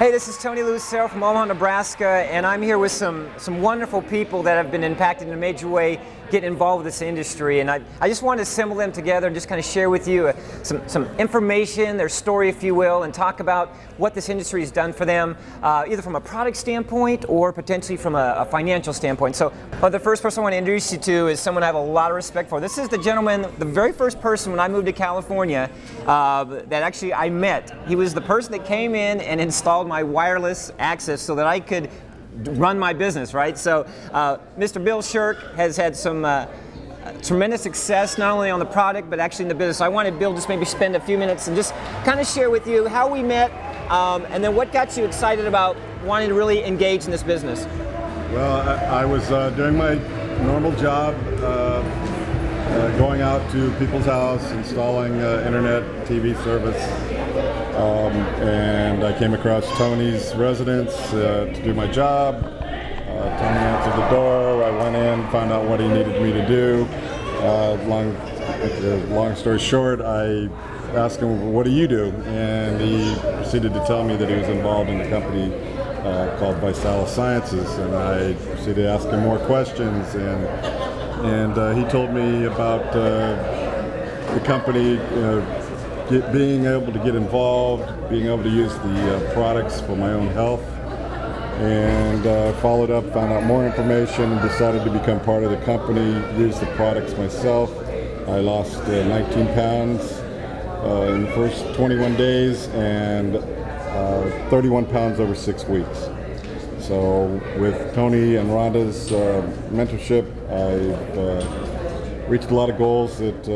Hey, this is Tony Lucero from Omaha, Nebraska, and I'm here with some wonderful people that have been impacted in a major way getting involved with this industry. And I just wanted to assemble them together and just kind of share with you some information, their story, if you will, and talk about what this industry has done for them, either from a product standpoint or potentially from a financial standpoint. So the first person I want to introduce you to is someone I have a lot of respect for. This is the gentleman, the very first person when I moved to California that actually I met. He was the person that came in and installed my wireless access so that I could run my business, right? So Mr. Bill Shirk has had some tremendous success not only on the product but actually in the business. So I wanted Bill just maybe spend a few minutes and just kind of share with you how we met and then what got you excited about wanting to really engage in this business. Well, I was doing my normal job, going out to people's house, installing internet TV service, and I came across Tony's residence to do my job. Tony answered the door. I went in, found out what he needed me to do. Long story short, I asked him, "What do you do?" And he proceeded to tell me that he was involved in a company called Visalus Sciences, and I proceeded to ask him more questions, and he told me about the company, being able to get involved, being able to use the products for my own health, and followed up, found out more information, and decided to become part of the company, use the products myself. I lost 19 pounds in the first 21 days and 31 pounds over 6 weeks. So with Tony and Rhonda's mentorship, I've reached a lot of goals that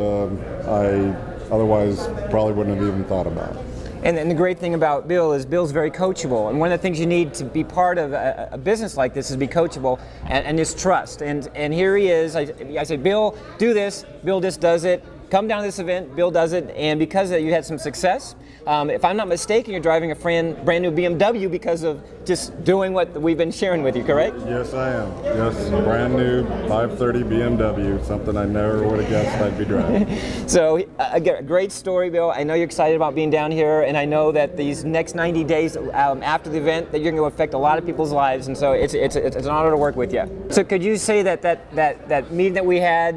I otherwise probably wouldn't have even thought about. And the great thing about Bill is Bill's very coachable, and one of the things you need to be part of a business like this is be coachable and is trust. And here he is. I say, Bill, do this. Bill just does it. Come down to this event, Bill does it, and because of that you had some success. If I'm not mistaken, you're driving a brand new BMW because of just doing what we've been sharing with you, correct? Yes, I am. Yes, brand new 530 BMW, something I never would have guessed I'd be driving. So, again, a great story, Bill. I know you're excited about being down here, and I know that these next 90 days after the event that you're going to affect a lot of people's lives, and so it's an honor to work with you. So could you say that meeting that we had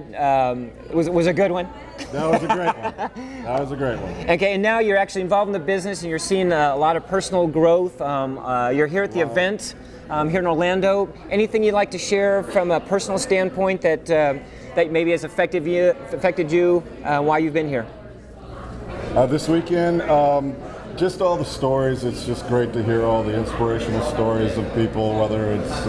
was a good one? That was a great one. That was a great one. Okay, and now you're actually involved in the business and you're seeing a lot of personal growth. You're here at the event here in Orlando. Anything you'd like to share from a personal standpoint that maybe has affected you while you've been here? This weekend, just all the stories. It's just great to hear all the inspirational stories of people, whether it's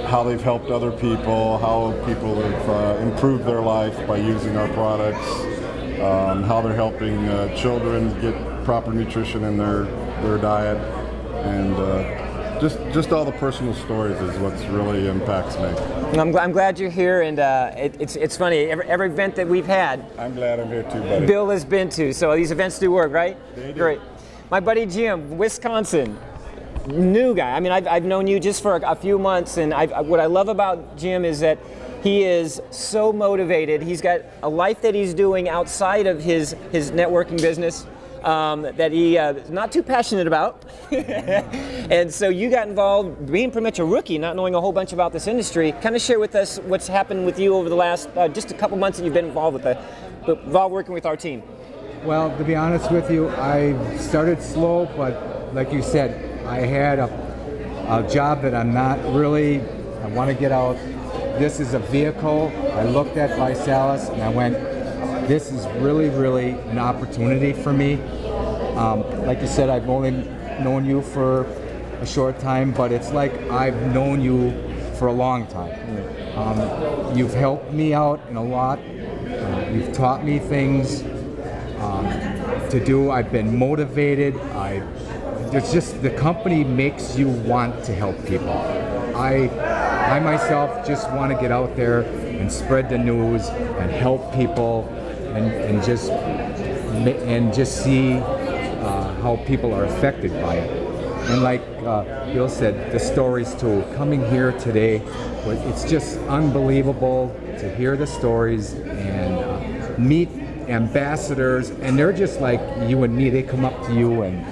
how they've helped other people, how people have improved their life by using our products, how they're helping children get proper nutrition in their diet, and just all the personal stories is what's really impacts me. I'm glad you're here, and it's funny, every event that we've had, I'm glad I'm here too, buddy. Bill has been to, so these events do work, right? They do. Great. My buddy Jim, Wisconsin, new guy. I mean, I've known you just for a few months, and what I love about Jim is that he is so motivated. He's got a life that he's doing outside of his networking business that he is not too passionate about. And so you got involved, being pretty much a rookie, not knowing a whole bunch about this industry. Kind of share with us what's happened with you over the last just a couple months that you've been involved working with our team. Well, to be honest with you, I started slow, but like you said, I had a job that I'm not really, I want to get out. This is a vehicle. I looked at Visalus and I went, this is really, really an opportunity for me. Like you said, I've only known you for a short time, but it's like I've known you for a long time. You've helped me out in a lot. You've taught me things to do. I've been motivated. There's just, the company makes you want to help people. I myself just want to get out there and spread the news and help people and just see how people are affected by it. And like Bill said, the stories too. Coming here today, it's just unbelievable to hear the stories and meet ambassadors, and they're just like you and me. They come up to you and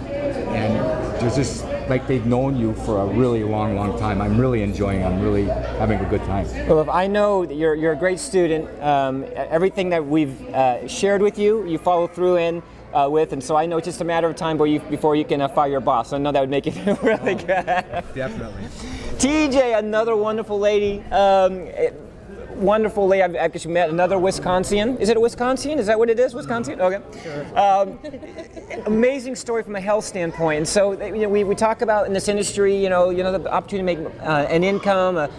there's just like they've known you for a really long time. I'm really enjoying it. I'm really having a good time. Well, if I know that you're a great student. Everything that we've shared with you, you follow through in with, and so I know it's just a matter of time before you can fire your boss. I know that would make it really good. Definitely. TJ, another wonderful lady. Wonderful lady. I've actually met another Wisconsin. Is it a Wisconsin? Is that what it is? Wisconsin? Okay. Sure. Amazing story from a health standpoint. And so, we talk about in this industry, the opportunity to make an income,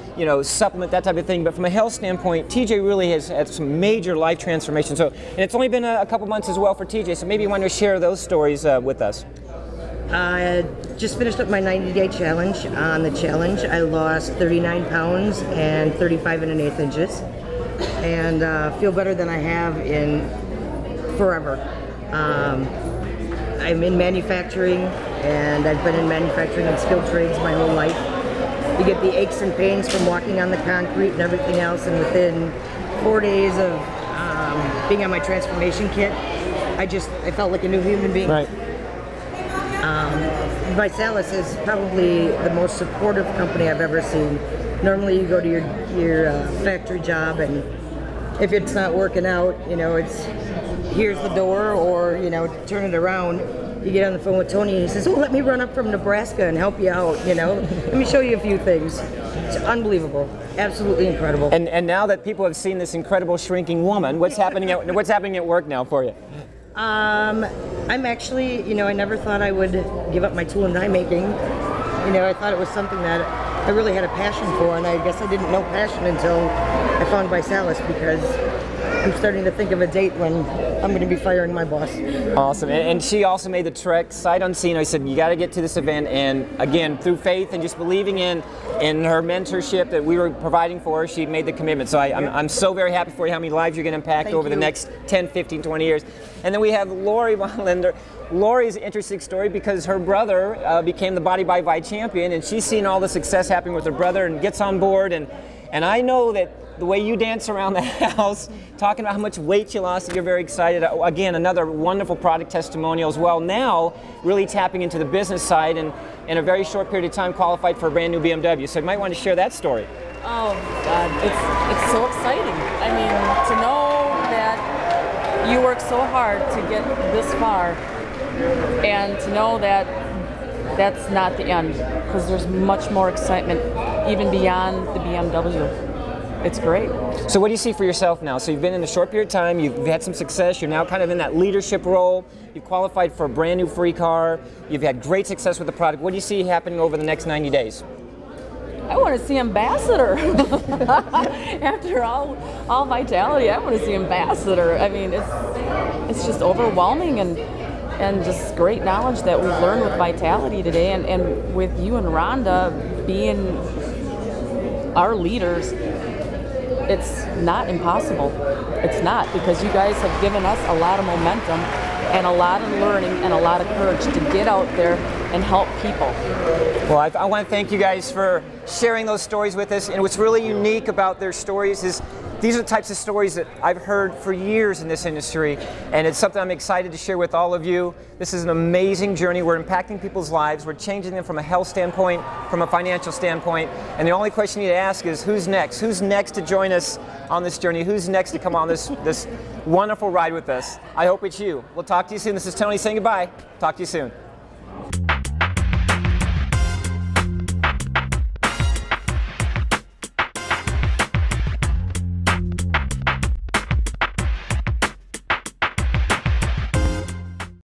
supplement, that type of thing. But from a health standpoint, TJ really has had some major life transformation. So, and it's only been a couple months as well for TJ. So maybe you want to share those stories with us. I just finished up my 90-day challenge. On the challenge, I lost 39 pounds and 35 1/8 inches, and feel better than I have in forever. I'm in manufacturing, and I've been in manufacturing and skilled trades my whole life. You get the aches and pains from walking on the concrete and everything else, and within 4 days of being on my transformation kit, I felt like a new human being. Right. Visalus is probably the most supportive company I've ever seen. Normally you go to your factory job, and if it's not working out, it's here's the door, or turn it around. You get on the phone with Tony and he says, "Oh, let me run up from Nebraska and help you out, let me show you a few things." It's unbelievable, absolutely incredible. And now that people have seen this incredible shrinking woman, what's happening at work now for you? I'm actually, I never thought I would give up my tool and die making. I thought it was something that I really had a passion for, and I guess I didn't know passion until I found Visalus, because I'm starting to think of a date when I'm going to be firing my boss. Awesome. And she also made the trek sight unseen. I said, you got to get to this event, and again, through faith and just believing in her mentorship that we were providing for her, she made the commitment. So I'm so very happy for you, how many lives you're going to impact over the next 10, 15, 20 years. And then we have Lori Wallander. Lori's an interesting story because her brother became the Body by Vi champion, and she's seen all the success happening with her brother and gets on board. And I know that the way you dance around the house, talking about how much weight you lost, you're very excited. Again, another wonderful product testimonial as well. Now, really tapping into the business side, and in a very short period of time qualified for a brand new BMW. So you might want to share that story. Oh, God, it's so exciting. I mean, to know that you work so hard to get this far, and to know that that's not the end, because there's much more excitement even beyond the BMW. It's great. So what do you see for yourself now? So you've been in a short period of time, you've had some success, you're now kind of in that leadership role, you've qualified for a brand new free car, you've had great success with the product. What do you see happening over the next 90 days? I want to see ambassador. After all vitality, I want to see ambassador. I mean, it's just overwhelming, and just great knowledge that we've learned with Vitality today, and with you and Rhonda being our leaders. It's not impossible. It's not, because you guys have given us a lot of momentum and a lot of learning and a lot of courage to get out there and help people. Well, I want to thank you guys for sharing those stories with us. And what's really unique about their stories is these are the types of stories that I've heard for years in this industry, and it's something I'm excited to share with all of you. This is an amazing journey. We're impacting people's lives. We're changing them from a health standpoint, from a financial standpoint, and the only question you need to ask is, who's next? Who's next to join us on this journey? Who's next to come on this wonderful ride with us? I hope it's you. We'll talk to you soon. This is Tony saying goodbye. Talk to you soon.